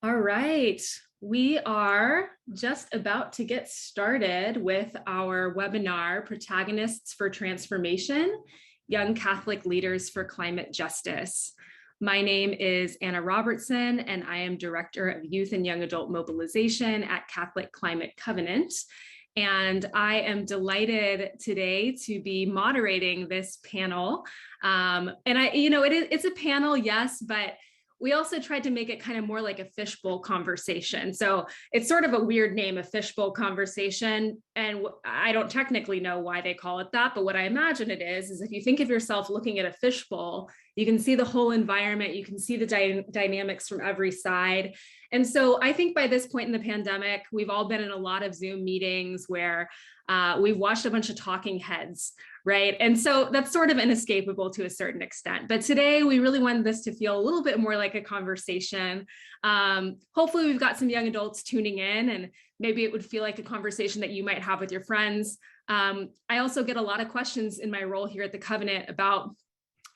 All right, we are just about to get started with our webinar, Protagonists for Transformation, Young Catholic Leaders for Climate Justice. My name is Anna Robertson, and I am Director of Youth and Young Adult Mobilization at Catholic Climate Covenant. And I am delighted today to be moderating this panel. It's a panel, yes, but we also tried to make it kind of more like a fishbowl conversation. So it's sort of a weird name, a fishbowl conversation. And I don't technically know why they call it that, but what I imagine it is if you think of yourself looking at a fishbowl, you can see the whole environment, you can see the dynamics from every side. And so I think by this point in the pandemic, we've all been in a lot of Zoom meetings where we've watched a bunch of talking heads, right? And so that's sort of inescapable to a certain extent. But today we really wanted this to feel a little bit more like a conversation. Hopefully we've got some young adults tuning in, and maybe it would feel like a conversation that you might have with your friends. I also get a lot of questions in my role here at the Covenant about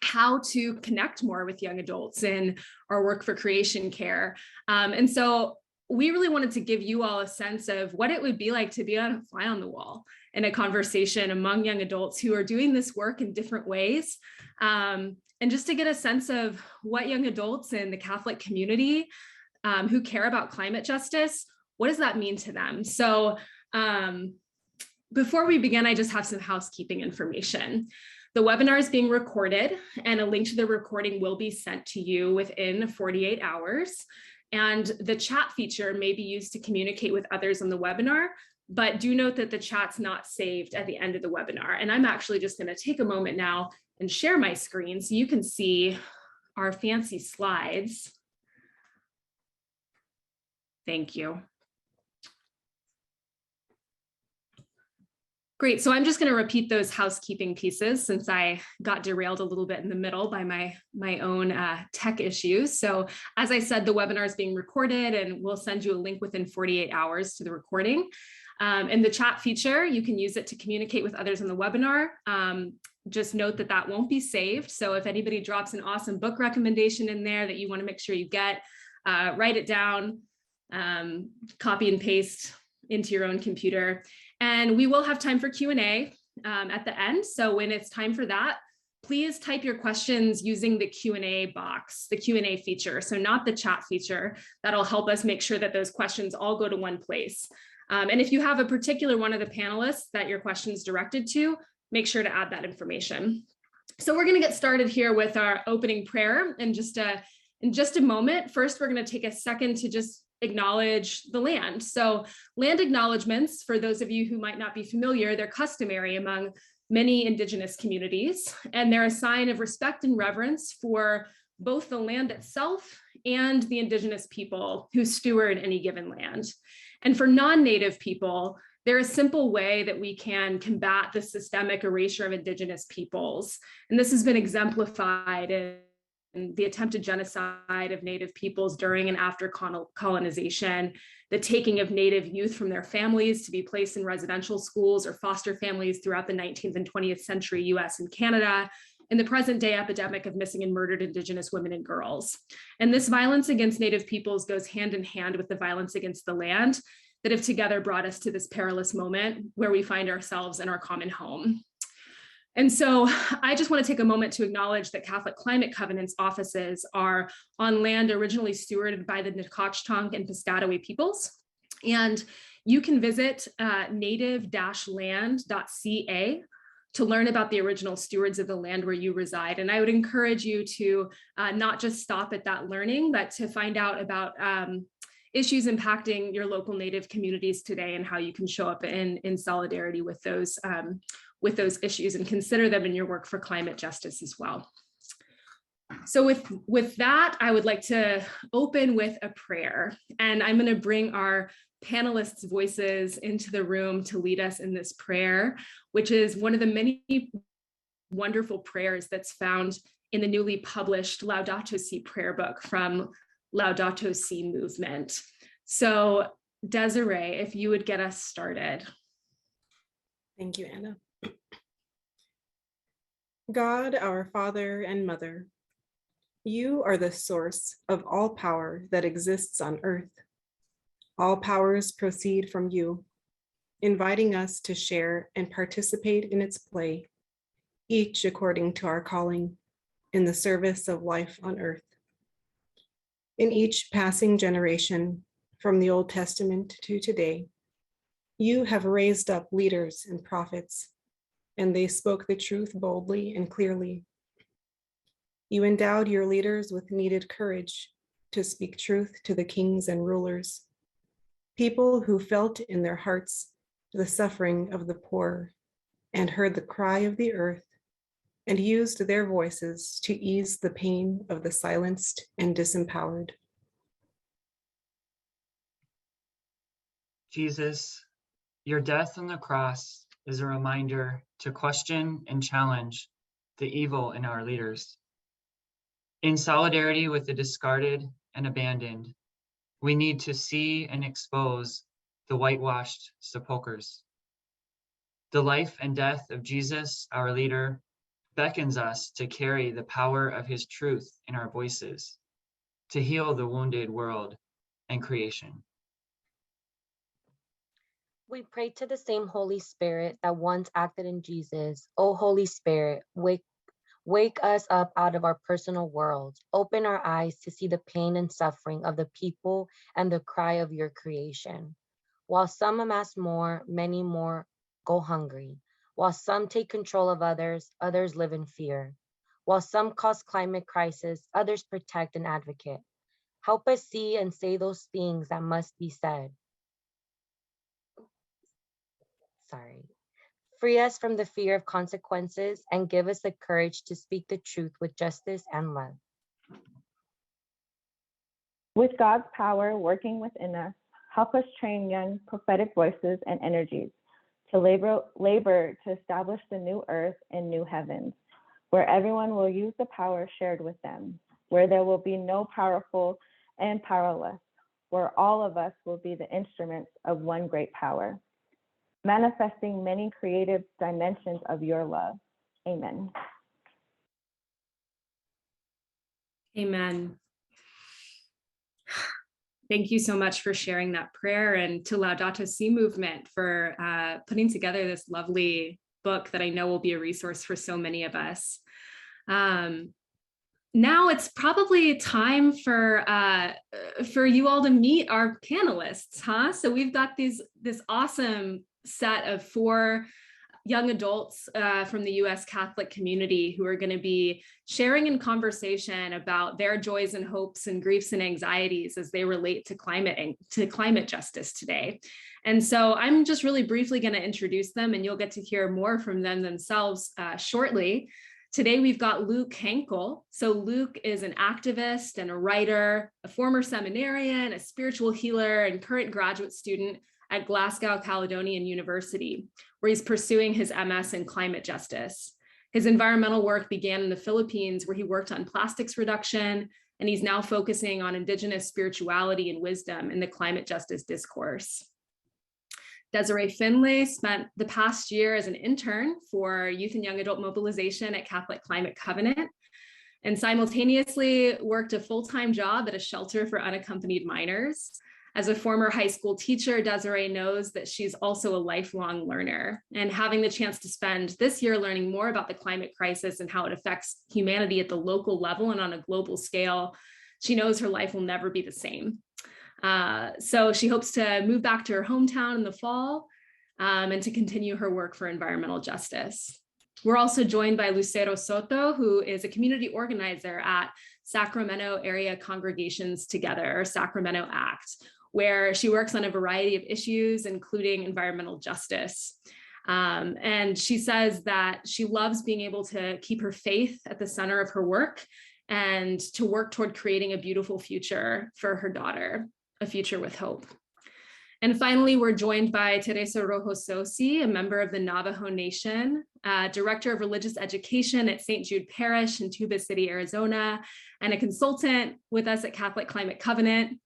how to connect more with young adults in our work for creation care. And so we really wanted to give you all a sense of what it would be like to be on a fly on the wall in a conversation among young adults who are doing this work in different ways. And just to get a sense of what young adults in the Catholic community who care about climate justice, what does that mean to them? So before we begin, I just have some housekeeping information. The webinar is being recorded, and a link to the recording will be sent to you within 48 hours. And the chat feature may be used to communicate with others on the webinar, but do note that the chat's not saved at the end of the webinar. And I'm actually just going to take a moment now and share my screen so you can see our fancy slides. Thank you. Great, so I'm just going to repeat those housekeeping pieces since I got derailed a little bit in the middle by my own tech issues. So as I said, the webinar is being recorded, and we'll send you a link within 48 hours to the recording. In the chat feature, you can use it to communicate with others in the webinar. Just note that that won't be saved. So if anybody drops an awesome book recommendation in there that you want to make sure you get, write it down, copy and paste into your own computer. And we will have time for Q&A at the end. So when it's time for that, please type your questions using the Q&A box, the Q&A feature. So not the chat feature. That'll help us make sure that those questions all go to one place. And if you have a particular one of the panelists that your question is directed to, make sure to add that information. So we're going to get started here with our opening prayer in just a moment. First, we're going to take a second to just acknowledge the land. So land acknowledgements, for those of you who might not be familiar, they're customary among many Indigenous communities, and they're a sign of respect and reverence for both the land itself and the Indigenous people who steward any given land. And for non-Native people, they're a simple way that we can combat the systemic erasure of Indigenous peoples. And this has been exemplified in the attempted genocide of Native peoples during and after colonization, the taking of Native youth from their families to be placed in residential schools or foster families throughout the 19th and 20th century US and Canada, and the present day epidemic of missing and murdered Indigenous women and girls. And this violence against Native peoples goes hand in hand with the violence against the land that have together brought us to this perilous moment where we find ourselves in our common home. And so I just want to take a moment to acknowledge that Catholic Climate Covenant's offices are on land originally stewarded by the Nacotchtank and Piscataway peoples. And you can visit native-land.ca to learn about the original stewards of the land where you reside. And I would encourage you to not just stop at that learning, but to find out about issues impacting your local Native communities today and how you can show up in solidarity with those issues and consider them in your work for climate justice as well. So with that, I would like to open with a prayer, and I'm going to bring our panelists' voices into the room to lead us in this prayer, which is one of the many wonderful prayers that's found in the newly published Laudato Si prayer book from Laudato Si movement. So Desiree, if you would get us started. Thank you, Anna. God, our Father and Mother, You are the source of all power that exists on earth. All powers proceed from you, inviting us to share and participate in its play, each according to our calling in the service of life on earth. In each passing generation, from the Old Testament to today, you have raised up leaders and prophets, and they spoke the truth boldly and clearly. You endowed your leaders with needed courage to speak truth to the kings and rulers, people who felt in their hearts the suffering of the poor and heard the cry of the earth and used their voices to ease the pain of the silenced and disempowered. Jesus, your death on the cross is a reminder to question and challenge the evil in our leaders. In solidarity with the discarded and abandoned, we need to see and expose the whitewashed sepulchres. The life and death of Jesus, our leader, beckons us to carry the power of his truth in our voices, to heal the wounded world and creation. We pray to the same Holy Spirit that once acted in Jesus. O Holy Spirit, wake us up out of our personal worlds. Open our eyes to see the pain and suffering of the people and the cry of your creation. While some amass more, many more go hungry. While some take control of others, others live in fear. While some cause climate crisis, others protect and advocate. Help us see and say those things that must be said. Free us from the fear of consequences and give us the courage to speak the truth with justice and love. With God's power working within us, help us train young prophetic voices and energies to labor to establish the new earth and new heavens, where everyone will use the power shared with them, where there will be no powerful and powerless, where all of us will be the instruments of one great power, manifesting many creative dimensions of your love. Amen. Amen. Thank you so much for sharing that prayer, and to Laudato Si movement for putting together this lovely book that I know will be a resource for so many of us. Now it's probably time for you all to meet our panelists, huh? So we've got this awesome set of 4 young adults from the U.S. Catholic community who are going to be sharing in conversation about their joys and hopes and griefs and anxieties as they relate to climate justice today. And so I'm just really briefly going to introduce them, and you'll get to hear more from them themselves shortly. Today, we've got Luke Henkel. So Luke is an activist and a writer, a former seminarian, a spiritual healer, and current graduate student at Glasgow Caledonian University, where he's pursuing his MS in climate justice. His environmental work began in the Philippines, where he worked on plastics reduction, and he's now focusing on Indigenous spirituality and wisdom in the climate justice discourse. Desiré Findlay spent the past year as an intern for Youth and Young Adult Mobilization at Catholic Climate Covenant, and simultaneously worked a full-time job at a shelter for unaccompanied minors. As a former high school teacher, Desiree knows that she's also a lifelong learner, and having the chance to spend this year learning more about the climate crisis and how it affects humanity at the local level and on a global scale, she knows her life will never be the same. So she hopes to move back to her hometown in the fall and to continue her work for environmental justice. We're also joined by Lucero Soto, who is a community organizer at Sacramento Area Congregations Together, or Sacramento ACT, where she works on a variety of issues, including environmental justice. And she says that she loves being able to keep her faith at the center of her work and to work toward creating a beautiful future for her daughter, a future with hope. And finally, we're joined by Teresa Rojo Tsosie, a member of the Navajo Nation, Director of Religious Education at St. Jude Parish in Tuba City, Arizona, and a consultant with us at Catholic Climate Covenant.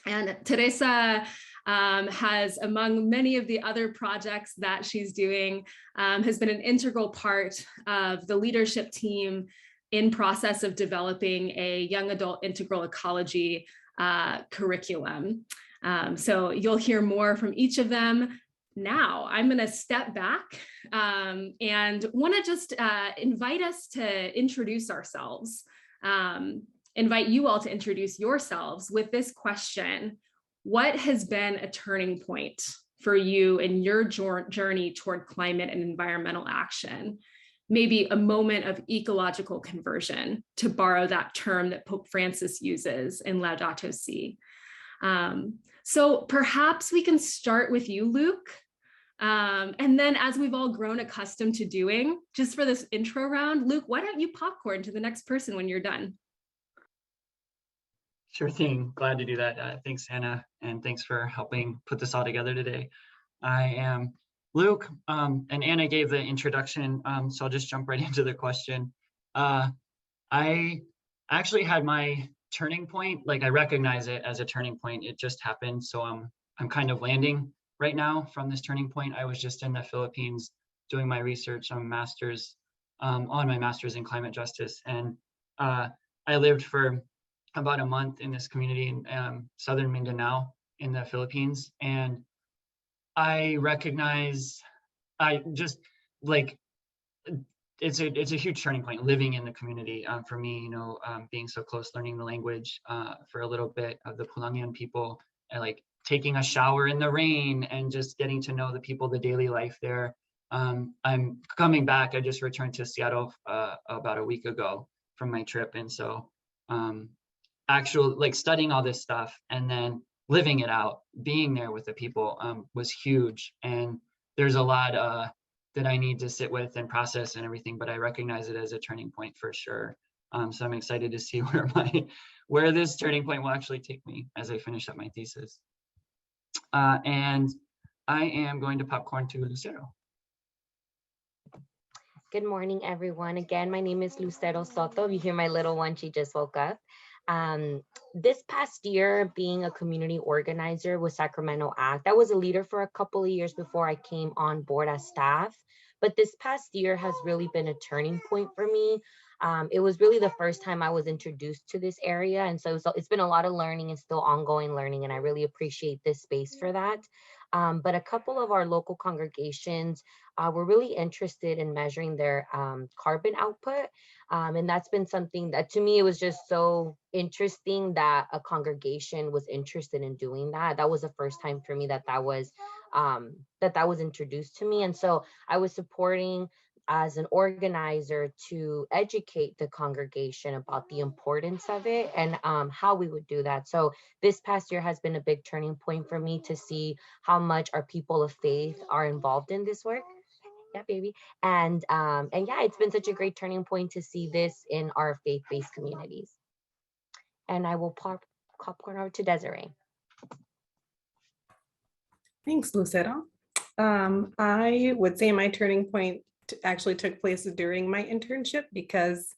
And Teresa has, among many of the other projects that she's doing, has been an integral part of the leadership team in process of developing a young adult integral ecology curriculum. So you'll hear more from each of them. Now I'm going to step back and want to just invite us to introduce ourselves, invite you all to introduce yourselves with this question: what has been a turning point for you in your journey toward climate and environmental action? Maybe a moment of ecological conversion, to borrow that term that Pope Francis uses in Laudato Si. So perhaps we can start with you, Luke. And then, as we've all grown accustomed to doing, just for this intro round, Luke, why don't you popcorn to the next person when you're done? Sure thing. Glad to do that. Thanks, Hannah, and thanks for helping put this all together today. I am Luke, and Anna gave the introduction, so I'll just jump right into the question. I actually had my turning point, like I recognize it as a turning point. It just happened, so I'm kind of landing right now from this turning point. I was just in the Philippines doing my research on my master's in climate justice, and I lived for about a month in this community in southern Mindanao in the Philippines, and I recognize, I just like, it's a huge turning point living in the community for me, being so close, learning the language for a little bit of the Pulangian people, and like taking a shower in the rain and just getting to know the people, the daily life there. I'm coming back. I just returned to Seattle about a week ago from my trip, and so studying all this stuff and then living it out, being there with the people was huge. And there's a lot that I need to sit with and process and everything, but I recognize it as a turning point for sure. So I'm excited to see where this turning point will actually take me as I finish up my thesis. And I am going to popcorn to Lucero. Good morning, everyone. Again, my name is Lucero Soto. You hear my little one, she just woke up. This past year, being a community organizer with Sacramento Act, I was a leader for a couple of years before I came on board as staff. But this past year has really been a turning point for me. It was really the first time I was introduced to this area. And so it's been a lot of learning and still ongoing learning. And I really appreciate this space for that. But a couple of our local congregations were really interested in measuring their carbon output. And that's been something that to me, it was just so interesting that a congregation was interested in doing that. That was the first time for me that was introduced to me. And so I was supporting as an organizer to educate the congregation about the importance of it and how we would do that. So this past year has been a big turning point for me to see how much our people of faith are involved in this work. Yeah, baby. And yeah, it's been such a great turning point to see this in our faith-based communities. And I will popcorn over to Desiree. Thanks, Lucero. I would say my turning point actually took place during my internship because,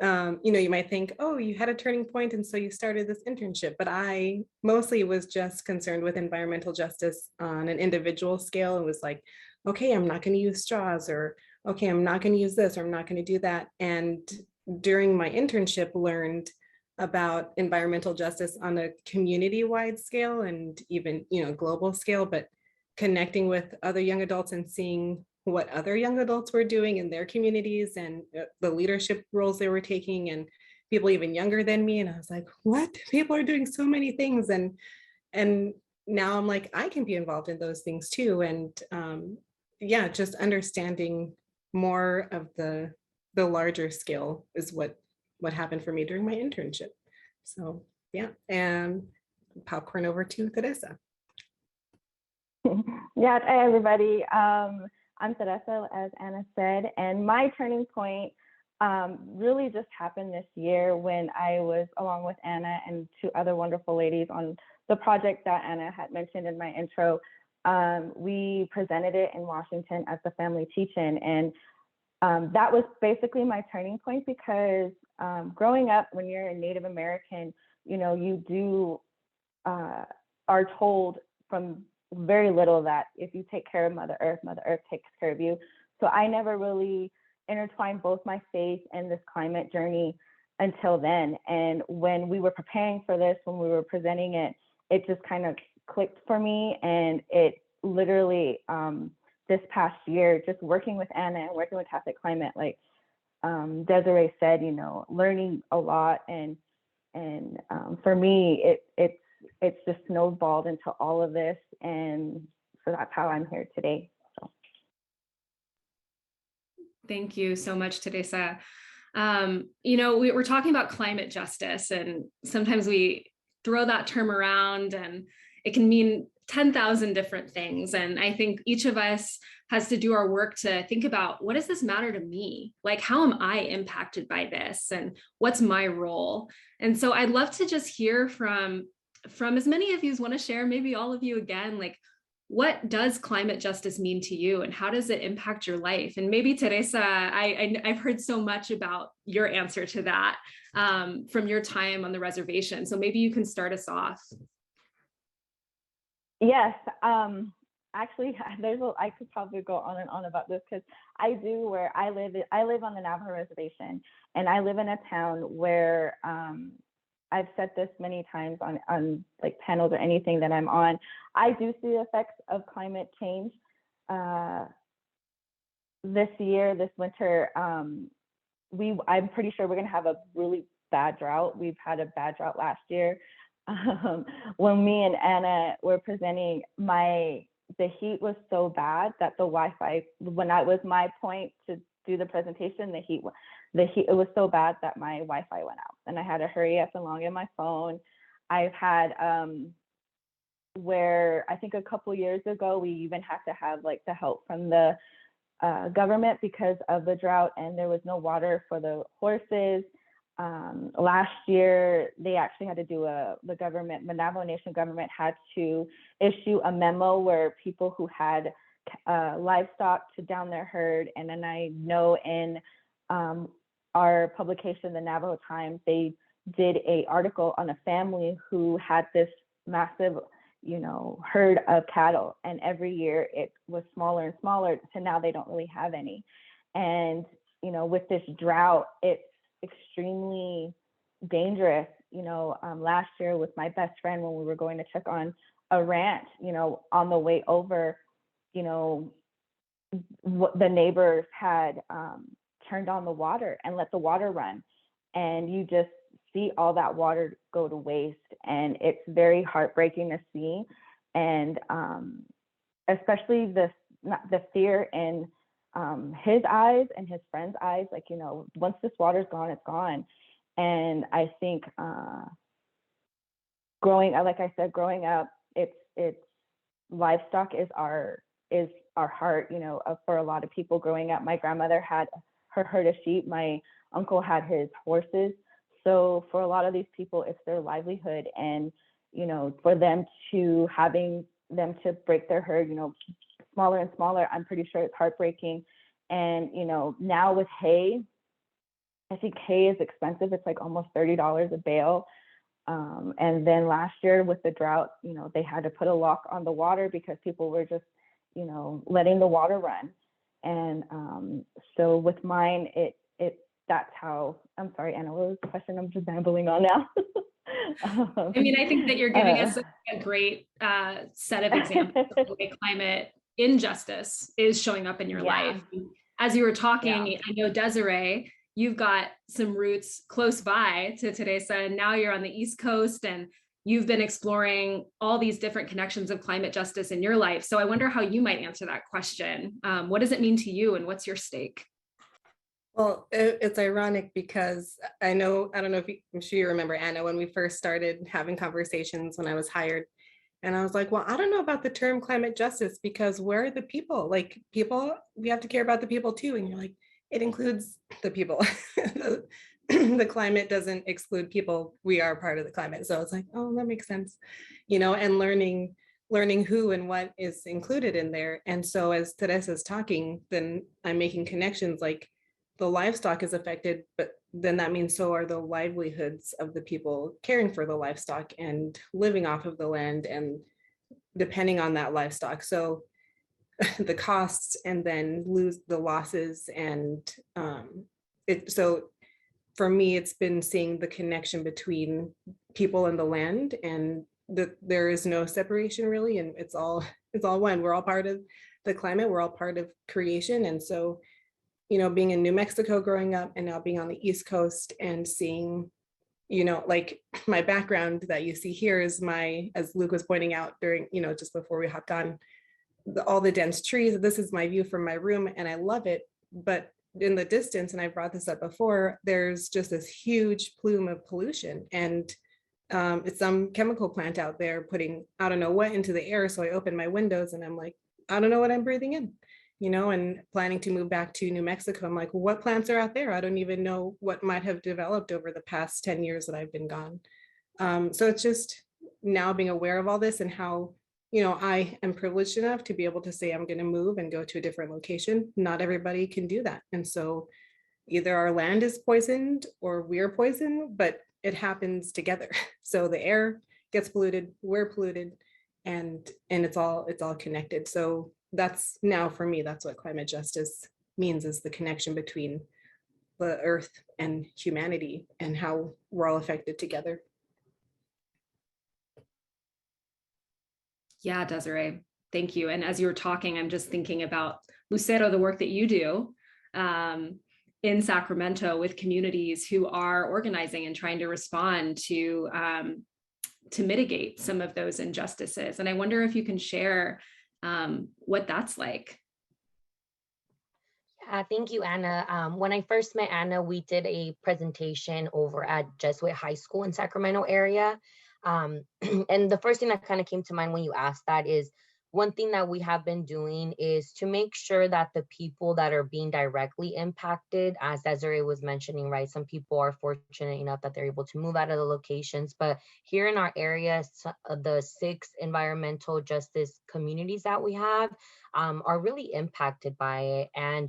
you might think, oh, you had a turning point and so you started this internship, but I mostly was just concerned with environmental justice on an individual scale and was like, okay, I'm not going to use straws, or okay, I'm not going to use this, or I'm not going to do that. And during my internship, learned about environmental justice on a community-wide scale and even, global scale, but connecting with other young adults and seeing what other young adults were doing in their communities and the leadership roles they were taking, and people even younger than me. And I was like, what? People are doing so many things. And now I'm like, I can be involved in those things too. And yeah, just understanding more of the larger scale is what happened for me during my internship. So yeah, and popcorn over to Teresa. Yeah, hi everybody. I'm Teresa, as Anna said, and my turning point really just happened this year when I was along with Anna and two other wonderful ladies on the project that Anna had mentioned in my intro. We presented it in Washington at the family teach-in, and that was basically my turning point because growing up, when you're a Native American, you are told from very little that if you take care of Mother Earth takes care of you. So I never really intertwined both my faith and this climate journey until then. And when we were preparing for this, when we were presenting it, it just kind of clicked for me. And it literally, this past year, just working with Anna and working with Catholic Climate, like Desiree said, you know, learning a lot. And for me, it's just snowballed into all of this. And so that's how I'm here today. So. Thank you so much, Teresa. You know, we're talking about climate justice, and sometimes we throw that term around and it can mean 10,000 different things. And I think each of us has to do our work to think about, what does this matter to me? Like, how am I impacted by this? And what's my role? And so I'd love to just hear from as many of you as want to share, maybe all of you again, like, what does climate justice mean to you, and how does it impact your life? And maybe Teresa, I've heard so much about your answer to that from your time on the reservation. So maybe you can start us off. Yes, actually, I could probably go on and on about this, because I do, where I live on the Navajo Reservation, and I live in a town where I've said this many times on like panels or anything that I'm on. I do see the effects of climate change. This winter, I'm pretty sure we're gonna have a really bad drought. We've had a bad drought last year. When me and Anna were presenting, the heat was so bad that the Wi-Fi, when it was my point to do the presentation, the heat, it was so bad that my Wi-Fi went out, and I had to hurry up and log in my phone. I've had where I think a couple years ago, we even had to have like the help from the government because of the drought, and there was no water for the horses. Last year, they actually had to do the Navajo Nation government had to issue a memo where people who had livestock to down their herd. And then I know in our publication, the Navajo Times, they did an article on a family who had this massive, herd of cattle. And every year it was smaller and smaller, so now they don't really have any. And, with this drought, it's extremely dangerous. Last year with my best friend, when we were going to check on a ranch, on the way over, the neighbors had turned on the water and let the water run, and you just see all that water go to waste, and it's very heartbreaking to see. And especially the fear in his eyes and his friends' eyes, like, once this water's gone, it's gone. And I think growing up, it's livestock is our heart, for a lot of people growing up. My grandmother had her herd of sheep. My uncle had his horses. So for a lot of these people, it's their livelihood. And, for them to break their herd, smaller and smaller, I'm pretty sure it's heartbreaking. And, now with hay, I think hay is expensive. It's like almost $30 a bale. And then last year with the drought, they had to put a lock on the water because people were just, letting the water run. And so with mine, that's how, I'm sorry, Anna, what was the question? I'm just babbling on now. I think that you're giving us a great set of examples of the way climate injustice is showing up in your life. As you were talking, I know, Desiree, you've got some roots close by to Teresa, and now you're on the East Coast, and you've been exploring all these different connections of climate justice in your life. So I wonder how you might answer that question. What does it mean to you, and what's your stake? Well, it's ironic because I don't know if I'm sure you remember, Anna, when we first started having conversations when I was hired. And I was like, well, I don't know about the term climate justice, because where are the people? Like, people, we have to care about the people too. And you're like, it includes the people. The climate doesn't exclude people. We are part of the climate. So it's like, oh, that makes sense. And learning who and what is included in there. And so as Teresa's talking, then I'm making connections, like the livestock is affected, but then that means so are the livelihoods of the people caring for the livestock and living off of the land and depending on that livestock. So the costs and then lose the losses. And so for me, it's been seeing the connection between people and the land, and there is no separation really, and it's all one. We're all part of the climate, we're all part of creation. And so, being in New Mexico growing up and now being on the East Coast and seeing, like my background that you see here is as Luke was pointing out during, just before we hopped on, all the dense trees. This is my view from my room and I love it. But in the distance, and I brought this up before, there's just this huge plume of pollution, and it's some chemical plant out there putting, I don't know what, into the air. So I open my windows and I'm like, I don't know what I'm breathing in, and planning to move back to New Mexico. I'm like, what plants are out there? I don't even know what might have developed over the past 10 years that I've been gone. So it's just now being aware of all this and how, I am privileged enough to be able to say I'm going to move and go to a different location. Not everybody can do that. And so either our land is poisoned or we're poisoned, but it happens together. So the air gets polluted, we're polluted, and it's all connected. So that's now for me, that's what climate justice means, is the connection between the earth and humanity and how we're all affected together. Yeah, Desiree, thank you. And as you were talking, I'm just thinking about Lucero, the work that you do in Sacramento with communities who are organizing and trying to respond to mitigate some of those injustices. And I wonder if you can share what that's like. Thank you, Anna. When I first met Anna, we did a presentation over at Jesuit High School in Sacramento area. And the first thing that kind of came to mind when you asked that is, one thing that we have been doing is to make sure that the people that are being directly impacted, as Desiree was mentioning, right? Some people are fortunate enough that they're able to move out of the locations, but here in our area, the 6 environmental justice communities that we have are really impacted by it. And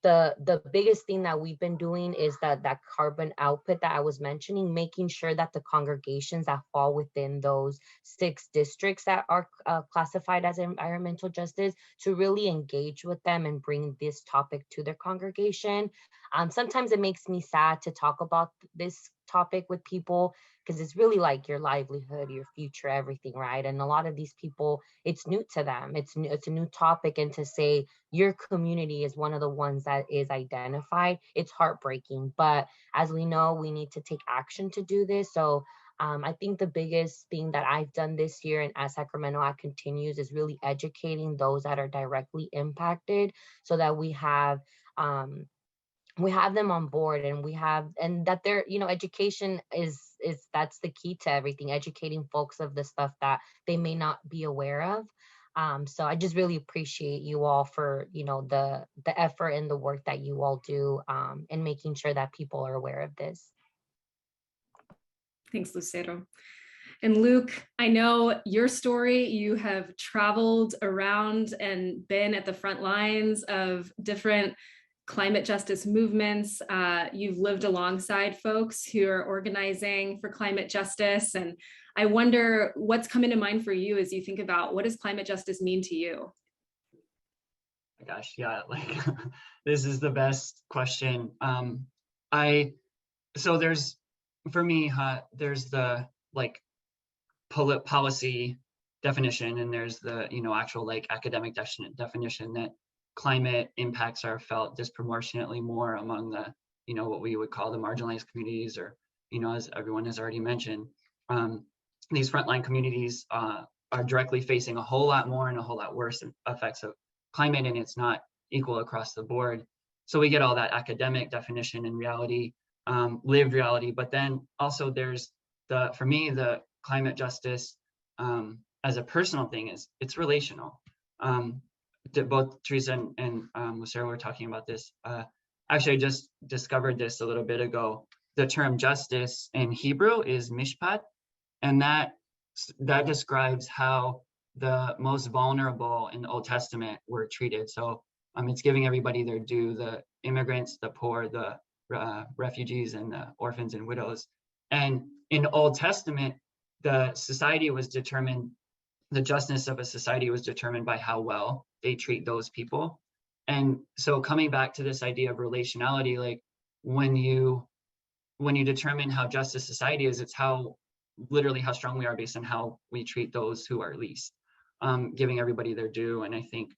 the biggest thing that we've been doing is that carbon output that I was mentioning, making sure that the congregations that fall within those 6 districts that are classified as environmental justice, to really engage with them and bring this topic to their congregation. Sometimes it makes me sad to talk about this topic with people, because it's really like your livelihood, your future, everything, right? And a lot of these people, it's new to them. It's a new topic, and to say your community is one of the ones that is identified, it's heartbreaking. But as we know, we need to take action to do this. So I think the biggest thing that I've done this year, and as Sacramento Act continues, is really educating those that are directly impacted, so that we have them on board, and that their education is that's the key to everything, educating folks of the stuff that they may not be aware of. So I just really appreciate you all for the effort and the work that you all do in making sure that people are aware of this. Thanks, Lucero. And Luke, I know your story. You have traveled around and been at the front lines of different climate justice movements. You've lived alongside folks who are organizing for climate justice. And I wonder what's coming to mind for you as you think about, what does climate justice mean to you? My gosh, yeah, like this is the best question. So there's, for me, there's the like policy definition, and there's the actual like academic definition that climate impacts are felt disproportionately more among the what we would call the marginalized communities, or as everyone has already mentioned, these frontline communities are directly facing a whole lot more and a whole lot worse effects of climate, and it's not equal across the board. So we get all that academic definition and reality, lived reality, but then also there's for me, the climate justice as a personal thing it's relational. Both Teresa and Lucero were talking about this. Actually, I just discovered this a little bit ago. The term justice in Hebrew is mishpat, and that describes how the most vulnerable in the Old Testament were treated. So it's giving everybody their due: the immigrants, the poor, the refugees, and the orphans and widows. And in the Old Testament, the society was determined the justness of a society was determined by how well they treat those people. And so coming back to this idea of relationality, like when you determine how just a society is, it's how literally how strong we are based on how we treat those who are least, giving everybody their due. And I think,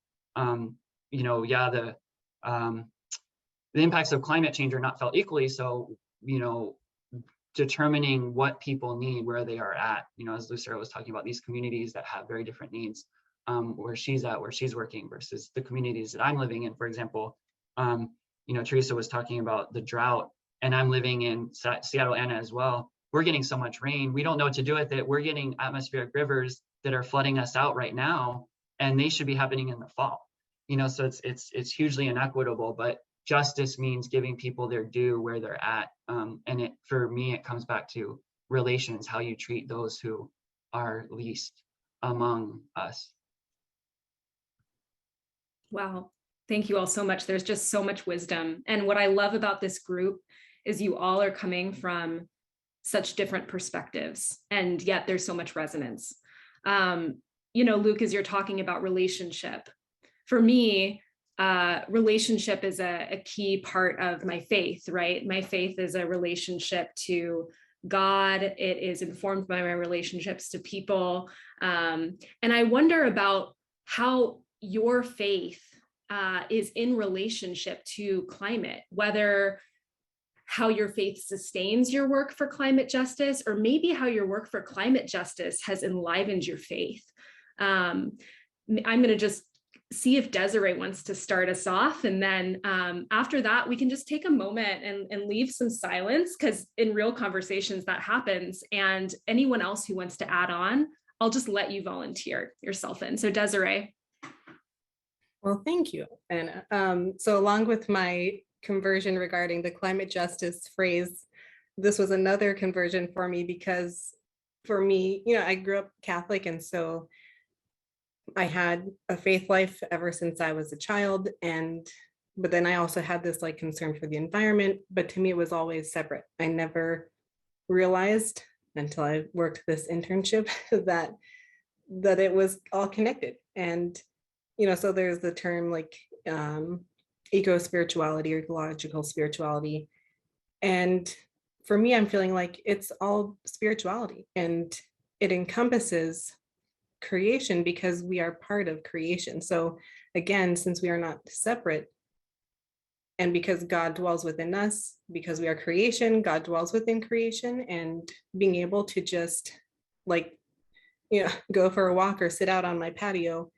the impacts of climate change are not felt equally. So, determining what people need, where they are at, as Lucero was talking about, these communities that have very different needs, where she's at, where she's working versus the communities that I'm living in. For example, Teresa was talking about the drought, and I'm living in Seattle, Anna, as well. We're getting so much rain. We don't know what to do with it. We're getting atmospheric rivers that are flooding us out right now, and they should be happening in the fall. So it's hugely inequitable, but justice means giving people their due where they're at. And for me, it comes back to relations, how you treat those who are least among us. Wow. Thank you all so much. There's just so much wisdom. And what I love about this group is you all are coming from such different perspectives, and yet there's so much resonance. Luke, as you're talking about relationship, for me, relationship is a key part of my faith, right? My faith is a relationship to God. It is informed by my relationships to people. And I wonder about how your faith is in relationship to climate, whether how your faith sustains your work for climate justice, or maybe how your work for climate justice has enlivened your faith. I'm going to just see if Desiree wants to start us off. And then after that, we can just take a moment and leave some silence, because in real conversations that happens. And anyone else who wants to add on, I'll just let you volunteer yourself in. So Desiree. Well, thank you, Anna. So along with my conversion regarding the climate justice phrase, this was another conversion for me, because for me, I grew up Catholic, and so I had a faith life ever since I was a child. But then I also had this concern for the environment, but to me, it was always separate. I never realized until I worked this internship that it was all connected. And, so there's the term eco-spirituality or ecological spirituality. And for me, I'm feeling like it's all spirituality, and it encompasses creation because we are part of creation. So again, since we are not separate, and because God dwells within us, because we are creation, God dwells within creation, and being able to just go for a walk or sit out on my patio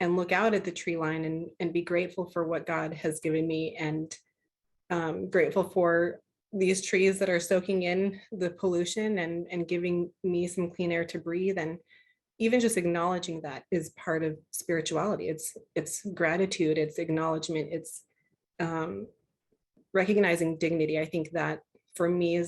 and look out at the tree line and be grateful for what God has given me, and grateful for these trees that are soaking in the pollution and giving me some clean air to breathe. And even just acknowledging that is part of spirituality. It's gratitude, it's acknowledgement, it's recognizing dignity. I think that for me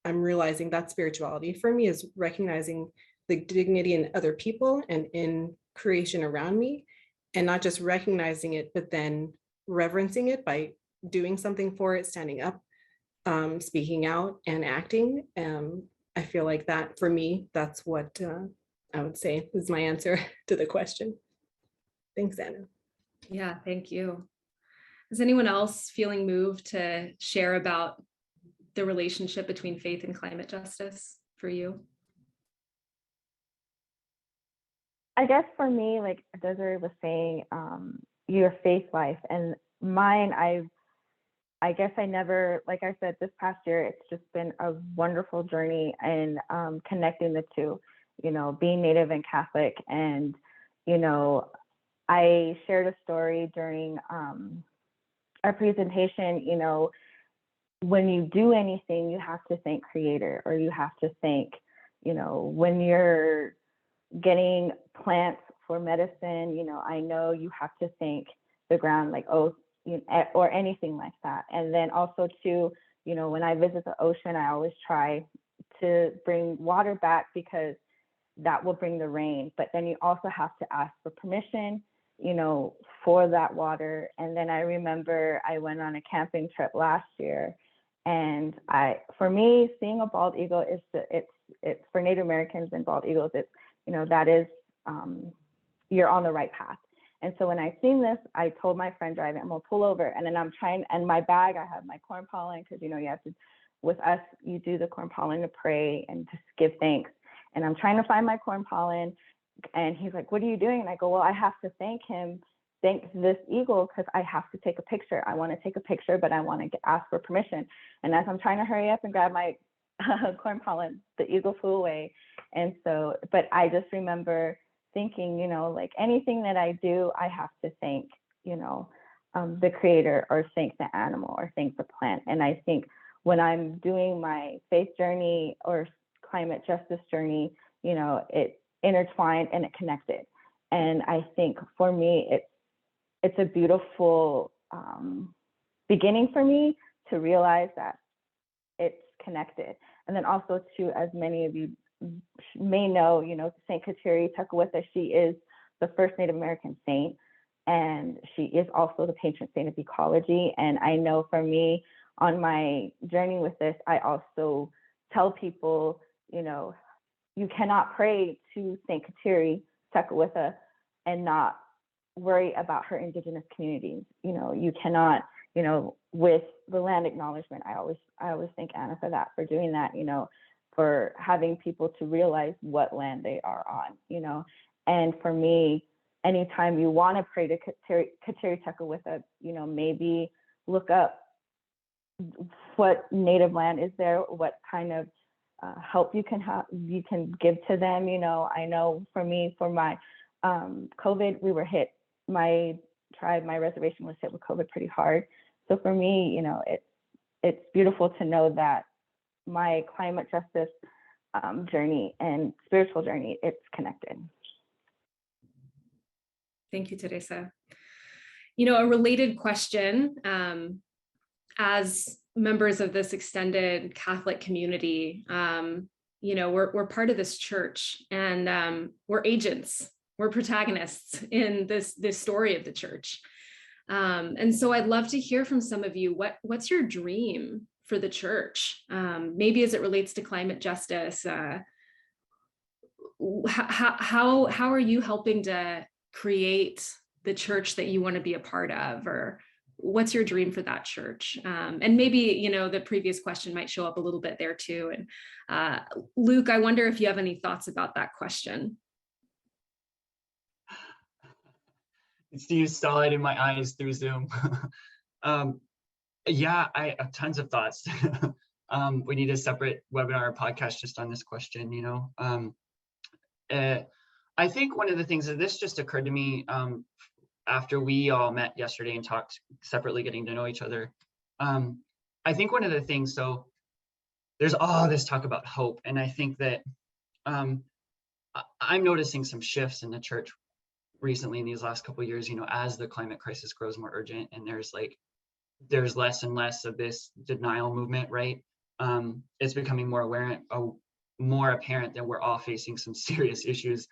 I'm realizing that spirituality for me is recognizing the dignity in other people and in creation around me, and not just recognizing it, but then reverencing it by doing something for it, standing up, speaking out and acting. I feel like that for me, that's what I would say is my answer to the question. Thanks, Anna. Yeah, thank you. Is anyone else feeling moved to share about the relationship between faith and climate justice for you? I guess for me, like Desiree was saying, your faith life, and mine, I guess I never, like I said, this past year, it's just been a wonderful journey in connecting the two, being Native and Catholic. And, I shared a story during our presentation, when you do anything, you have to thank Creator, or you have to thank, when you're getting plants for medicine, I know you have to thank the ground, like, or anything like that. And then also too, when I visit the ocean, I always try to bring water back, because that will bring the rain. But then you also have to ask for permission, for that water. And then I remember I went on a camping trip last year, and for me, seeing a bald eagle it's for Native Americans and bald eagles, it's, that is you're on the right path. And so when I seen this, I told my friend driving, I'm gonna pull over. And then I'm trying, and my bag, I have my corn pollen, because you know, you have to, with us, you do the corn pollen to pray and to give thanks. And I'm trying to find my corn pollen. And he's like, what are you doing? And I go, well, I have to thank this eagle, because I have to take a picture. I want to take a picture, but I want to ask for permission. And as I'm trying to hurry up and grab my corn pollen, the eagle flew away. And so, but I just remember thinking, you know, like anything that I do, I have to thank, you know, the creator, or thank the animal, or thank the plant. And I think when I'm doing my faith journey or climate justice journey, you know, it intertwined and it connected. And I think for me, it's a beautiful beginning for me to realize that it's connected. And then also too, as many of you may know, you know, Saint Kateri Tekakwitha, she is the first Native American saint, and she is also the patron saint of ecology. And I know for me, on my journey with this, I also tell people, you know, you cannot pray to Saint Kateri Tekakwitha and not worry about her indigenous communities. You know, you cannot, you know, with the land acknowledgement, I always thank Anna for that, for doing that, you know, for having people to realize what land they are on, you know. And for me, anytime you want to pray to Kateri Tekakwitha, you know, maybe look up what native land is there, what kind of help you can give to them. You know, I know for me, for my COVID, we were hit, my tribe, my reservation was hit with COVID pretty hard. So for me, you know, it's beautiful to know that my climate justice journey and spiritual journey, it's connected. Thank you, Teresa. You know, a related question, as members of this extended Catholic community, you know, we're part of this church, and we're agents, we're protagonists in this story of the church. And so I'd love to hear from some of you, what's your dream for the church? Maybe as it relates to climate justice, how are you helping to create the church that you want to be a part of, or what's your dream for that church? And maybe, you know, the previous question might show up a little bit there too. And Luke, I wonder if you have any thoughts about that question. You saw it in my eyes through Zoom. Yeah, I have tons of thoughts. We need a separate webinar or podcast just on this question, you know. I think one of the things that this just occurred to me after we all met yesterday and talked separately, getting to know each other. I think one of the things, so there's all this talk about hope, and I think that I'm noticing some shifts in the church recently in these last couple of years, you know, as the climate crisis grows more urgent, and there's less and less of this denial movement, right? It's becoming more apparent that we're all facing some serious issues.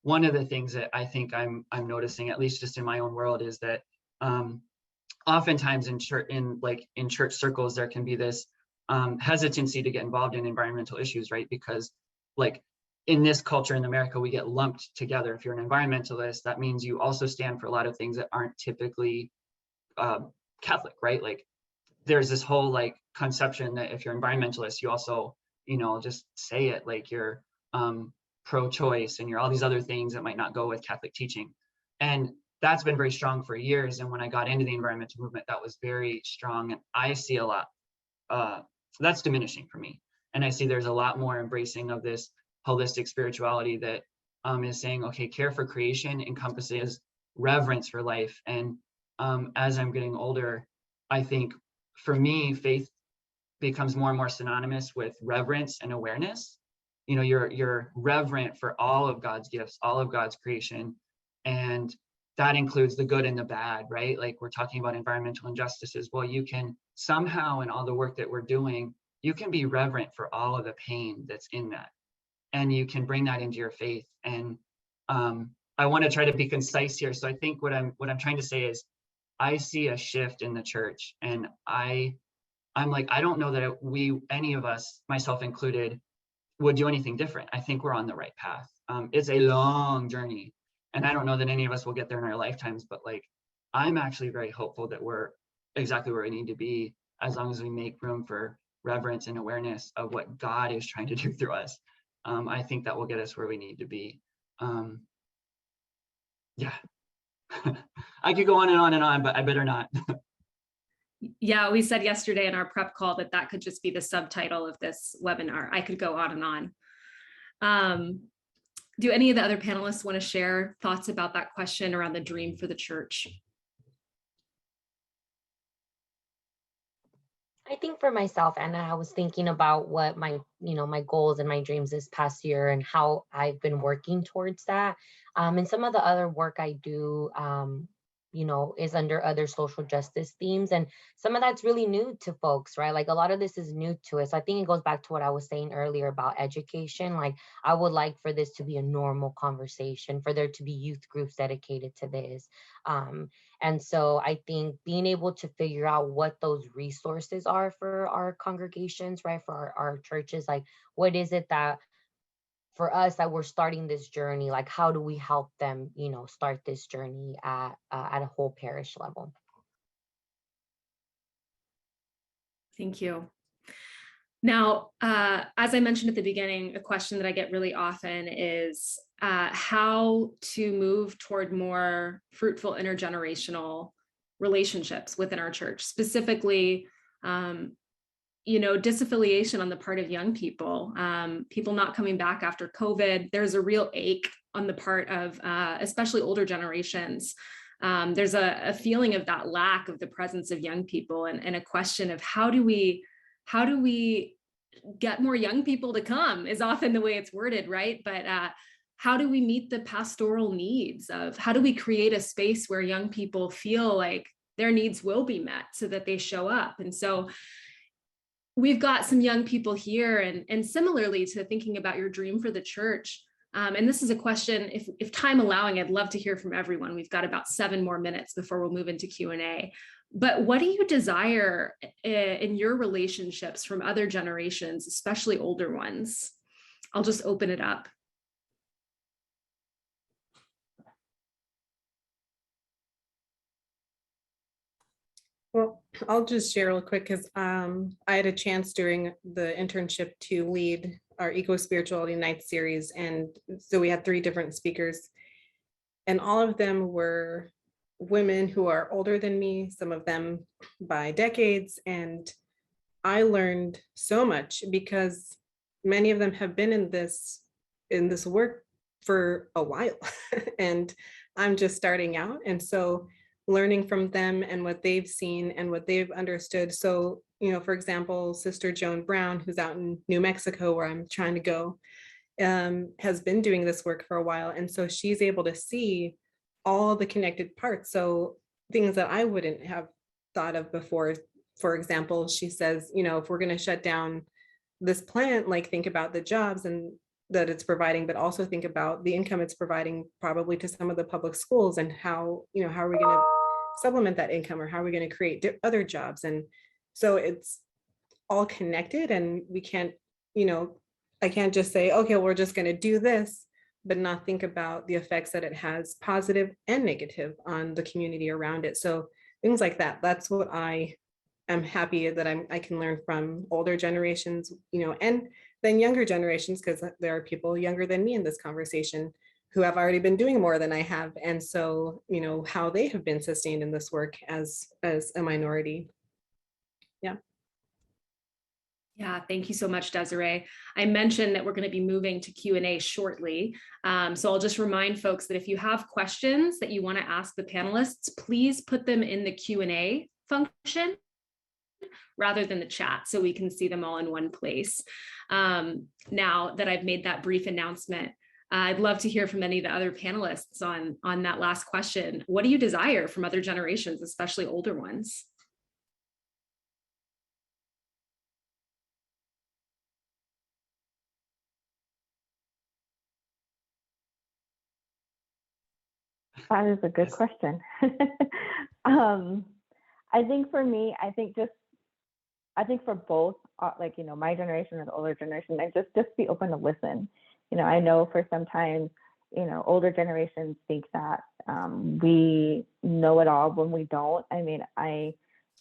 One of the things that I think I'm noticing, at least just in my own world, is that oftentimes in church circles, there can be this hesitancy to get involved in environmental issues, right? Because like in this culture in America, we get lumped together. If you're an environmentalist, that means you also stand for a lot of things that aren't typically Catholic, right? Like there's this whole like conception that if you're environmentalist, you also, you know, just say it like you're pro-choice and you're all these other things that might not go with Catholic teaching. And that's been very strong for years. And when I got into the environmental movement, that was very strong. And I see a lot, that's diminishing for me. And I see there's a lot more embracing of this holistic spirituality that is saying, okay, care for creation encompasses reverence for life. And as I'm getting older, I think for me, faith becomes more and more synonymous with reverence and awareness. You know, you're reverent for all of God's gifts, all of God's creation. And that includes the good and the bad, right? Like we're talking about environmental injustices. Well, you can somehow, in all the work that we're doing, you can be reverent for all of the pain that's in that. And you can bring that into your faith. And I want to try to be concise here. So I think what I'm trying to say is I see a shift in the church, and I'm like, I don't know that any of us, myself included, would do anything different. I think we're on the right path. It's a long journey, and I don't know that any of us will get there in our lifetimes, but like, I'm actually very hopeful that we're exactly where we need to be, as long as we make room for reverence and awareness of what God is trying to do through us. I think that will get us where we need to be. Yeah. I could go on and on, but I better not. Yeah, we said yesterday in our prep call that that could just be the subtitle of this webinar. I could go on and on. Do any of the other panelists want to share thoughts about that question around the dream for the church? I think for myself, Anna, I was thinking about what my, my goals and my dreams this past year and how I've been working towards that. And some of the other work I do, is under other social justice themes. And some of that's really new to folks, right? Like a lot of this is new to us. I think it goes back to what I was saying earlier about education. Like I would like for this to be a normal conversation, for there to be youth groups dedicated to this. And so I think being able to figure out what those resources are for our congregations, right? For our churches, like what is it that for us that we're starting this journey, like how do we help them, start this journey at a whole parish level? Thank you. Now, as I mentioned at the beginning, a question that I get really often is how to move toward more fruitful intergenerational relationships within our church, specifically, disaffiliation on the part of young people, people not coming back after COVID. There's a real ache on the part of especially older generations. There's a feeling of that lack of the presence of young people, and a question of how do we get more young people to come is often the way it's worded, right? But how do we meet the pastoral needs of, how do we create a space where young people feel like their needs will be met so that they show up? And so we've got some young people here, and similarly to thinking about your dream for the church, and this is a question, if time allowing, I'd love to hear from everyone. We've got about 7 more minutes before we'll move into Q&A. But what do you desire in your relationships from other generations, especially older ones? I'll just open it up. Well, I'll just share real quick because I had a chance during the internship to lead our Eco-Spirituality Night series. And so we had 3 different speakers, and all of them were women who are older than me, some of them by decades. And I learned so much because many of them have been in this work for a while and I'm just starting out. And so learning from them and what they've seen and what they've understood. So, for example, Sister Joan Brown, who's out in New Mexico, where I'm trying to go, has been doing this work for a while. And so she's able to see all the connected parts. So things that I wouldn't have thought of before. For example, she says, if we're going to shut down this plant, like think about the jobs and that it's providing, but also think about the income it's providing probably to some of the public schools, and how are we going to supplement that income, or how are we going to create other jobs? And so it's all connected, and we can't, I can't just say, okay, we're just going to do this, but not think about the effects that it has, positive and negative, on the community around it. So things like that, that's what I am happy that I can learn from older generations, and then younger generations, because there are people younger than me in this conversation who have already been doing more than I have. And so, how they have been sustained in this work as a minority. Yeah. Yeah, thank you so much, Desiree. I mentioned that we're going to be moving to Q&A shortly. So I'll just remind folks that if you have questions that you want to ask the panelists, please put them in the Q&A function rather than the chat, so we can see them all in one place. Now that I've made that brief announcement, I'd love to hear from any of the other panelists on that last question. What do you desire from other generations, especially older ones? That is a good question. I think for me, I think for both like, you know, my generation or the older generation, and just be open to listen. You know, I know for sometimes, you know, older generations think that we know it all when we don't. I mean,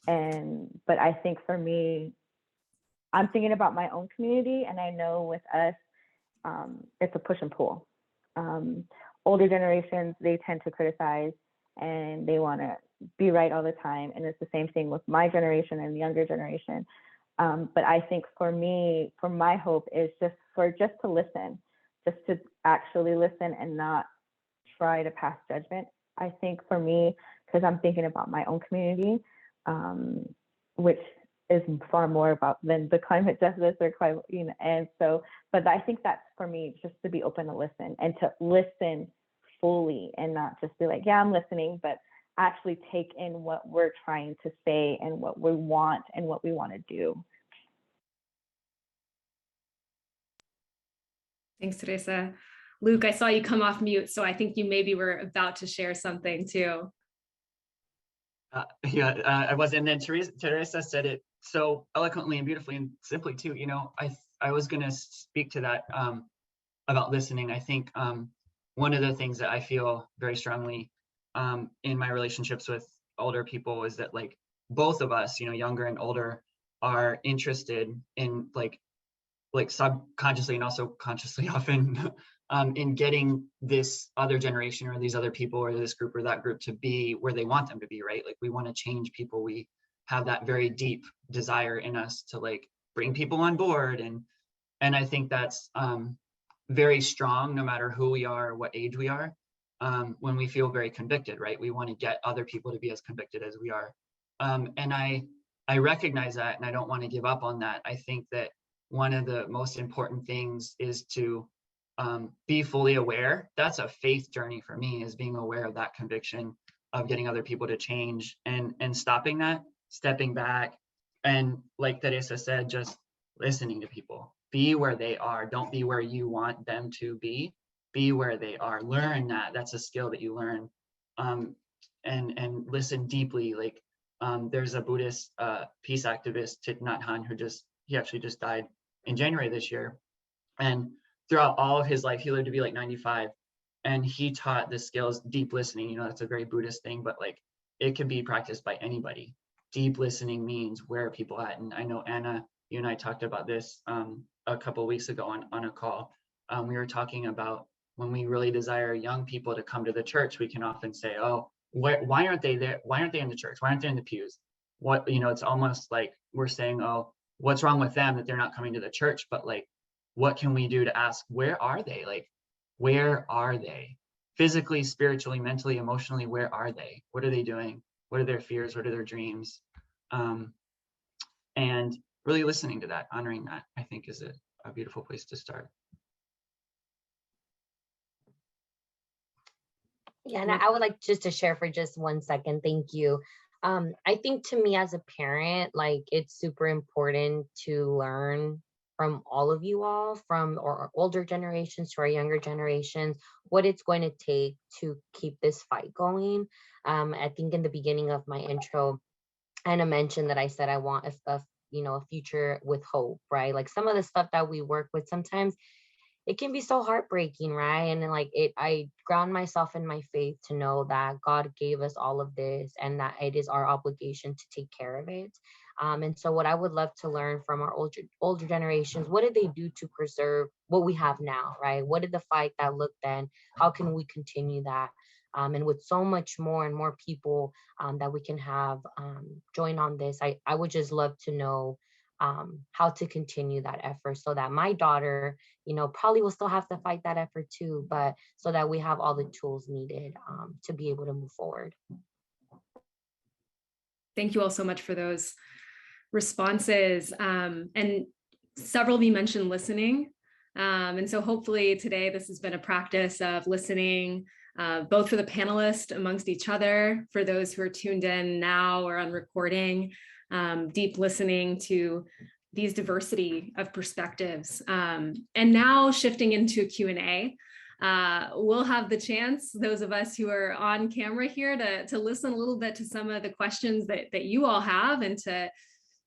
but I think for me, I'm thinking about my own community, and I know with us, it's a push and pull. Older generations, they tend to criticize and they want to be right all the time. And it's the same thing with my generation and the younger generation. But I think for me, for my hope is just to listen, just to actually listen and not try to pass judgment. I think for me, because I'm thinking about my own community, which is far more about than the climate justice or climate, you know, and so, but I think that's for me, just to be open to listen and to listen fully and not just be like, yeah, I'm listening, but actually take in what we're trying to say and what we want and what we want to do. Thanks, Teresa. Luke, I saw you come off mute, so I think you maybe were about to share something too. I was, and then Teresa said it so eloquently and beautifully and simply too. You know, I was going to speak to that about listening. I think one of the things that I feel very strongly in my relationships with older people is that, like, both of us, you know, younger and older, are interested in like subconsciously and also consciously often in getting this other generation or these other people or this group or that group to be where they want them to be, right? Like, we want to change people. We have that very deep desire in us to like bring people on board. And I think that's very strong, no matter who we are, or what age we are, when we feel very convicted, right? We want to get other people to be as convicted as we are. And I recognize that, and I don't want to give up on that. I think that one of the most important things is to be fully aware. That's a faith journey for me, is being aware of that conviction of getting other people to change and stopping that, stepping back. And like Teresa said, just listening to people. Be where they are. Don't be where you want them to be. Be where they are. Learn that. That's a skill that you learn. And listen deeply. Like, there's a Buddhist peace activist, Thich Nhat Hanh, he actually just died in January this year. And throughout all of his life, he lived to be like 95. And he taught the skills, deep listening. You know, that's a very Buddhist thing, but like, it can be practiced by anybody. Deep listening means where are people at? And I know, Anna, you and I talked about this a couple of weeks ago on a call. We were talking about when we really desire young people to come to the church, we can often say, oh, why aren't they there? Why aren't they in the church? Why aren't they in the pews? What, you know, it's almost like we're saying, oh, what's wrong with them that they're not coming to the church? But like, what can we do to ask, where are they? Like, where are they? Physically, spiritually, mentally, emotionally, where are they? What are they doing? What are their fears? What are their dreams? And really listening to that, honoring that, I think is a beautiful place to start. Yeah, and I would like just to share for just 1 second. Thank you. I think to me as a parent, like, it's super important to learn from all of you all, from our older generations to our younger generations, what it's going to take to keep this fight going. I think in the beginning of my intro, Anna mentioned that I said I want a future with hope, right? Like, some of the stuff that we work with, sometimes it can be so heartbreaking, right? And then, like, I ground myself in my faith to know that God gave us all of this and that it is our obligation to take care of it. And so what I would love to learn from our older generations, what did they do to preserve what we have now, right? What did the fight that look then? How can we continue that? And with so much more and more people that we can have join on this, I would just love to know how to continue that effort, so that my daughter, probably will still have to fight that effort too, but so that we have all the tools needed to be able to move forward. Thank you all so much for those responses. And several of you mentioned listening. And so hopefully today this has been a practice of listening, both for the panelists amongst each other, for those who are tuned in now or on recording, deep listening to these diversity of perspectives. And now shifting into Q&A, we'll have the chance, those of us who are on camera here, to listen a little bit to some of the questions that you all have, and to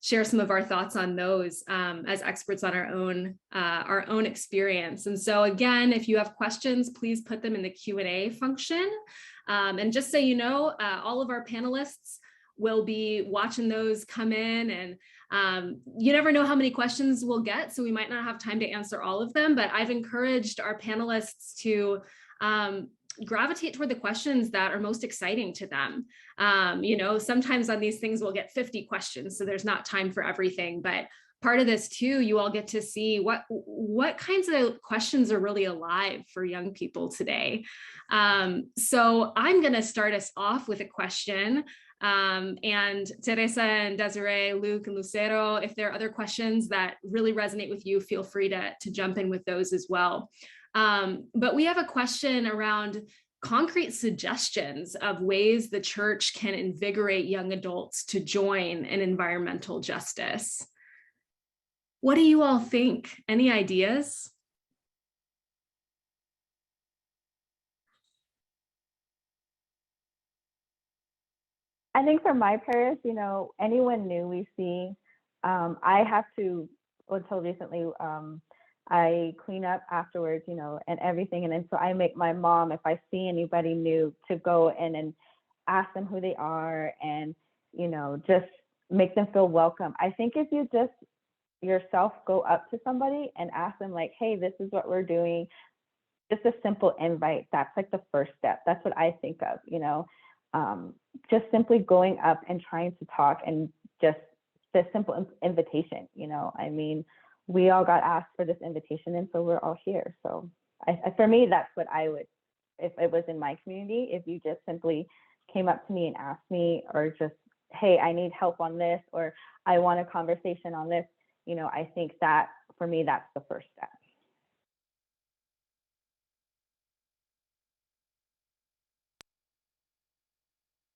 share some of our thoughts on those as experts on our own experience. And so again, if you have questions, please put them in the Q&A function. And just so you know, all of our panelists will be watching those come in, and you never know how many questions we'll get, so we might not have time to answer all of them, but I've encouraged our panelists to gravitate toward the questions that are most exciting to them. You know, sometimes on these things we'll get 50 questions, so there's not time for everything, but part of this too, you all get to see what kinds of questions are really alive for young people today. So I'm going to start us off with a question. And Teresa and Desiree, Luke and Lucero, if there are other questions that really resonate with you, feel free to jump in with those as well. But we have a question around concrete suggestions of ways the church can invigorate young adults to join in environmental justice. What do you all think? Any ideas? I think for my parish, you know, anyone new we see, I have to, until recently, I clean up afterwards, you know, and everything. And then so I make my mom, if I see anybody new, to go in and ask them who they are and, you know, just make them feel welcome. I think if you just yourself go up to somebody and ask them like, hey, this is what we're doing, just a simple invite, that's like the first step. That's what I think of, you know, just simply going up and trying to talk, and just the simple invitation, you know, I mean, we all got asked for this invitation, and so we're all here. So for me, that's what I would, if it was in my community, if you just simply came up to me and asked me, or just, hey, I need help on this, or I want a conversation on this, you know, I think that for me, that's the first step.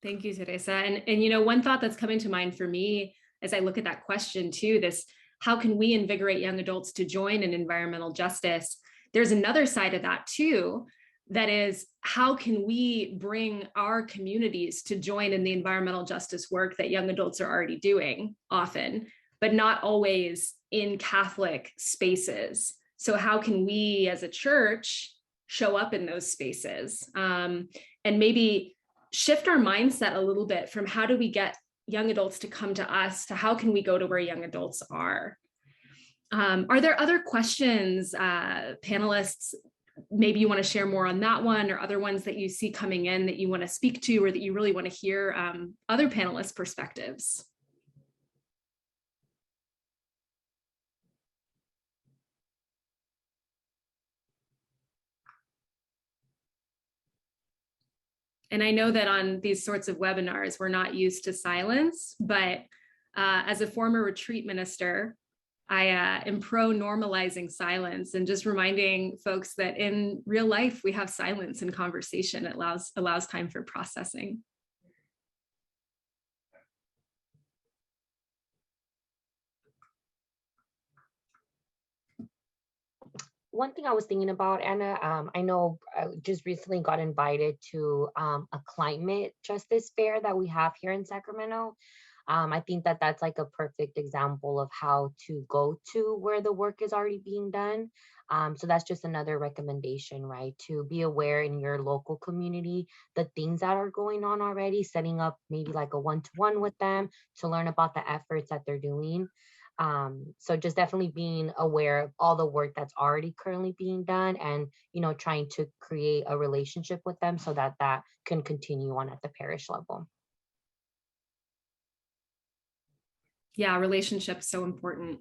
Thank you, Teresa. And you know, one thought that's coming to mind for me as I look at that question too, this, how can we invigorate young adults to join in environmental justice? There's another side of that too, that is, how can we bring our communities to join in the environmental justice work that young adults are already doing often, but not always in Catholic spaces? So how can we as a church show up in those spaces, and maybe shift our mindset a little bit from how do we get young adults to come to us to how can we go to where young adults are? Are there other questions, panelists, maybe you want to share more on that one, or other ones that you see coming in that you want to speak to, or that you really want to hear other panelists' perspectives? And I know that on these sorts of webinars, we're not used to silence, but as a former retreat minister, I am pro normalizing silence and just reminding folks that in real life, we have silence in conversation. It allows time for processing. One thing I was thinking about, Anna, I know I just recently got invited to a climate justice fair that we have here in Sacramento. I think that that's like a perfect example of how to go to where the work is already being done. So that's just another recommendation, right? To be aware in your local community, the things that are going on already, setting up maybe like a one-to-one with them to learn about the efforts that they're doing. So just definitely being aware of all the work that's already currently being done, and, you know, trying to create a relationship with them so that that can continue on at the parish level. Yeah, relationships so important.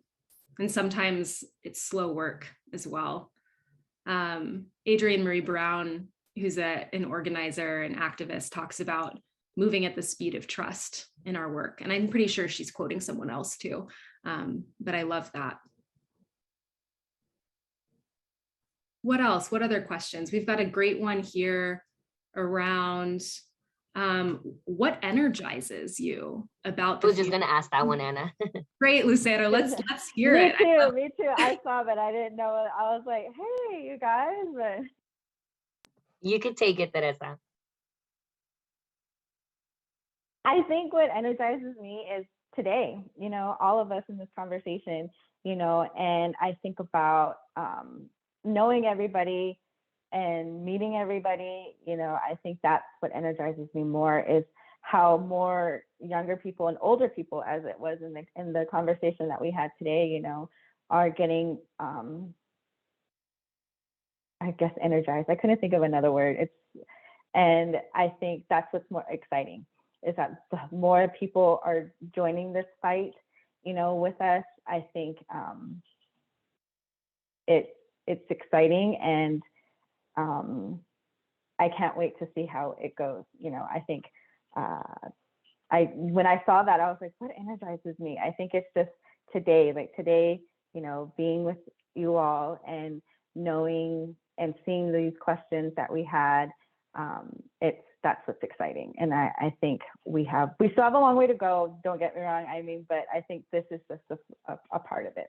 And sometimes it's slow work as well. Adrienne Marie Brown, who's an organizer and activist, talks about moving at the speed of trust in our work. And I'm pretty sure she's quoting someone else too. But I love that. What else? What other questions? We've got a great one here around what energizes you about the I was just going to ask that one, Anna. Great, Lucero. Let's hear it. Me too. I saw that. I didn't know it. I was like, hey, you guys. But You could take it, Teresa. I think what energizes me is today, all of us in this conversation, and I think about knowing everybody and meeting everybody, I think that's what energizes me more, is how more younger people and older people, as it was in the conversation that we had today, are getting, I guess, energized. I couldn't think of another word. And I think that's what's more exciting, is that the more people are joining this fight, with us. I think it's exciting, and I can't wait to see how it goes. I think when I saw that, I was like, what energizes me? I think it's just today, being with you all and knowing and seeing these questions that we had. That's what's exciting. And I think we still have a long way to go. Don't get me wrong. But I think this is just a part of it.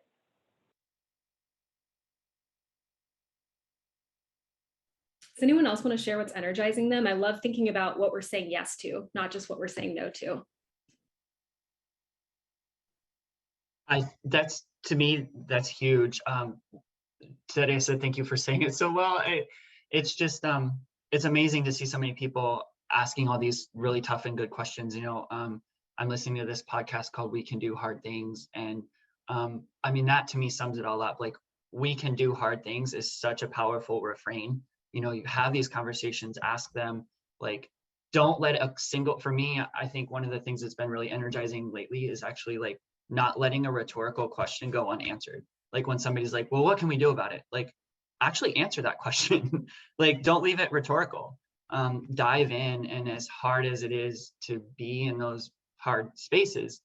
Does anyone else want to share what's energizing them? I love thinking about what we're saying yes to, not just what we're saying no to. To me, that's huge. Teresa, thank you for saying it so well. It's just, it's amazing to see so many people asking all these really tough and good questions. I'm listening to this podcast called We Can Do Hard Things. And that to me sums it all up. Like, we can do hard things is such a powerful refrain. You have these conversations, ask them, like, don't let for me, I think one of the things that's been really energizing lately is actually like not letting a rhetorical question go unanswered. Like when somebody's like, well, what can we do about it? Like, actually answer that question. Like, don't leave it rhetorical. Dive in, and as hard as it is to be in those hard spaces,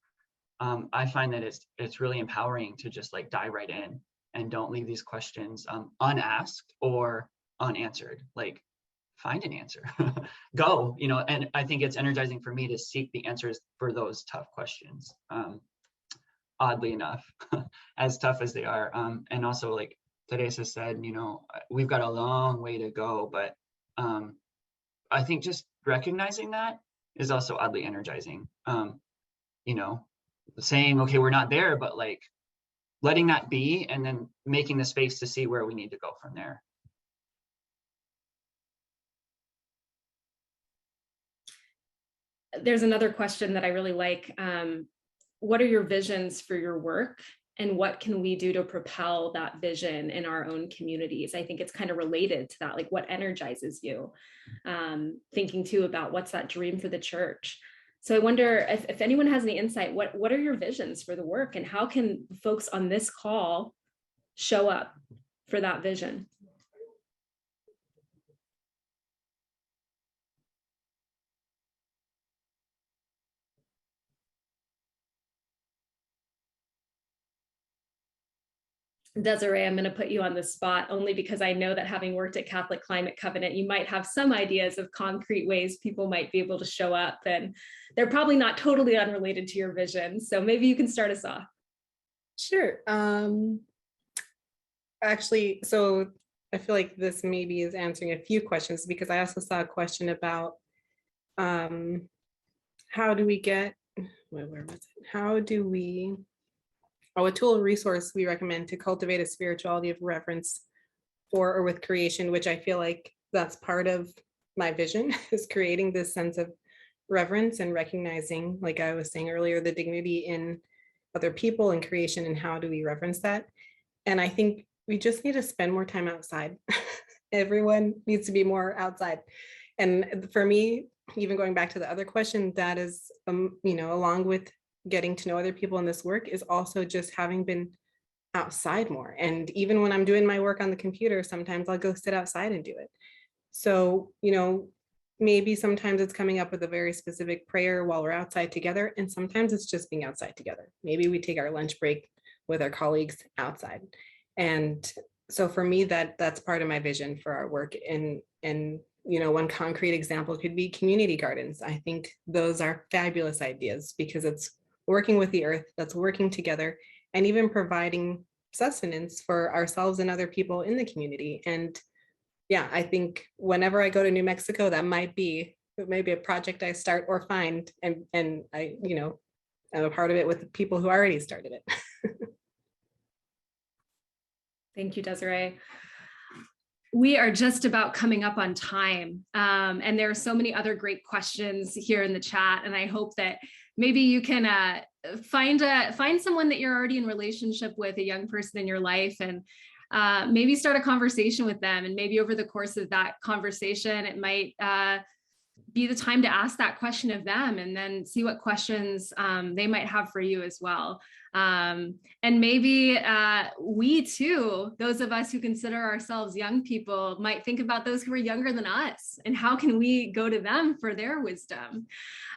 I find that it's really empowering to just like dive right in and don't leave these questions unasked or unanswered. Like, find an answer. Go, and I think it's energizing for me to seek the answers for those tough questions. Oddly enough, as tough as they are. And also, like Teresa said, we've got a long way to go, but I think just recognizing that is also oddly energizing. Saying, okay, we're not there, but like letting that be, and then making the space to see where we need to go from there. There's another question that I really like. What are your visions for your work, and what can we do to propel that vision in our own communities? I think it's kind of related to that, like what energizes you, thinking too about what's that dream for the church. So I wonder if anyone has any insight, what are your visions for the work, and how can folks on this call show up for that vision? Desiree, I'm going to put you on the spot only because I know that having worked at Catholic Climate Covenant, you might have some ideas of concrete ways people might be able to show up, and they're probably not totally unrelated to your vision. So maybe you can start us off. Sure. Actually, so I feel like this maybe is answering a few questions, because I also saw a question about how do we get, where was it? How do we, a tool or resource we recommend to cultivate a spirituality of reverence for or with creation, which I feel like that's part of my vision, is creating this sense of reverence and recognizing, like I was saying earlier, the dignity in other people and creation, and how do we reverence that? And I think we just need to spend more time outside. Everyone needs to be more outside. And for me, even going back to the other question, that is, along with getting to know other people in this work, is also just having been outside more. And even when I'm doing my work on the computer, sometimes I'll go sit outside and do it. So, maybe sometimes it's coming up with a very specific prayer while we're outside together. And sometimes it's just being outside together. Maybe we take our lunch break with our colleagues outside. And so for me, that's part of my vision for our work. And one concrete example could be community gardens. I think those are fabulous ideas, because it's working with the earth, that's working together, and even providing sustenance for ourselves and other people in the community. And yeah, I think whenever I go to New Mexico, that might be a project I start or find, and I, I'm a part of it with the people who already started it. Thank you, Desiree. We are just about coming up on time. And there are so many other great questions here in the chat. And I hope that maybe you can find someone that you're already in relationship with, a young person in your life, and maybe start a conversation with them. And maybe over the course of that conversation, it might be the time to ask that question of them, and then see what questions they might have for you as well. And maybe we too, those of us who consider ourselves young people, might think about those who are younger than us, and how can we go to them for their wisdom.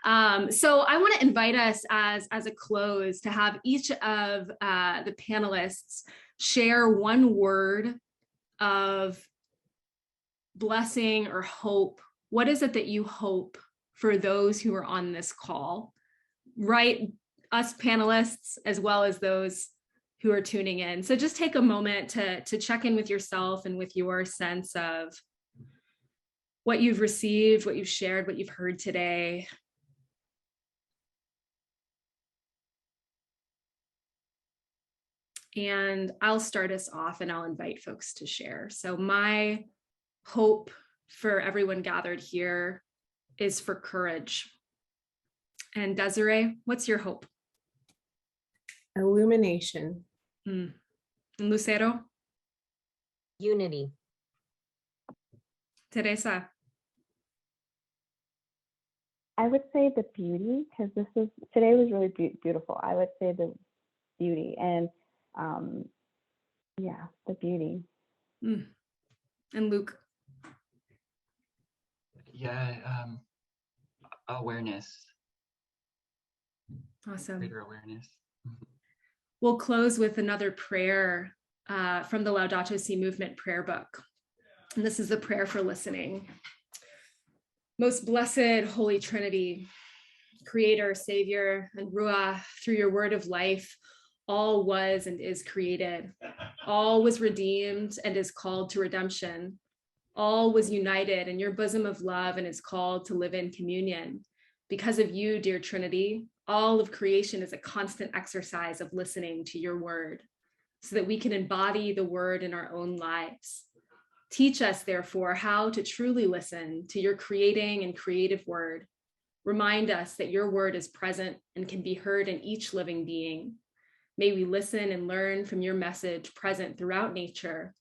So I want to invite us as a close to have each of the panelists share one word of blessing or hope. What is it that you hope for those who are on this call, right? Us panelists, as well as those who are tuning in. So just take a moment to check in with yourself and with your sense of what you've received, what you've shared, what you've heard today. And I'll start us off, and I'll invite folks to share. So my hope for everyone gathered here is for courage. And Desiree, what's your hope? Illumination. And Lucero? Unity. Teresa? I would say the beauty, because today was really beautiful. I would say the beauty, and yeah, the beauty. And Luke? Yeah, awareness. Awesome. Greater awareness. We'll close with another prayer from the Laudato Si movement prayer book. And this is the prayer for listening. Most blessed Holy Trinity, Creator, Savior, and Ruach, through your word of life, all was and is created. All was redeemed and is called to redemption. All was united in your bosom of love and is called to live in communion. Because of you, dear Trinity, all of creation is a constant exercise of listening to your word, so that we can embody the word in our own lives. Teach us, therefore, how to truly listen to your creating and creative word. Remind us that your word is present and can be heard in each living being. May we listen and learn from your message present throughout nature.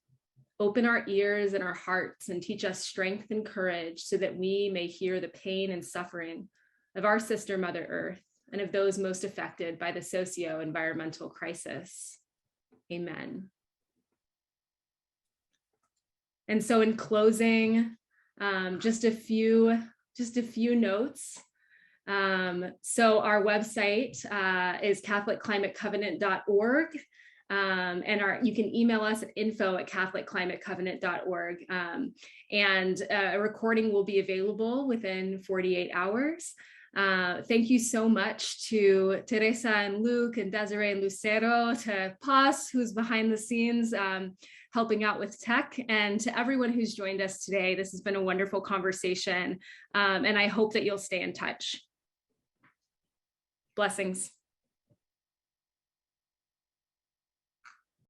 Open our ears and our hearts and teach us strength and courage, so that we may hear the pain and suffering of our sister Mother Earth and of those most affected by the socio-environmental crisis. Amen. And so in closing, just a few notes. So our website is catholicclimatecovenant.org. And you can email us at info@catholicclimatecovenant.org. And a recording will be available within 48 hours. Thank you so much to Teresa and Luke and Desiree and Lucero, to Paz, who's behind the scenes helping out with tech, and to everyone who's joined us today. This has been a wonderful conversation, and I hope that you'll stay in touch. Blessings.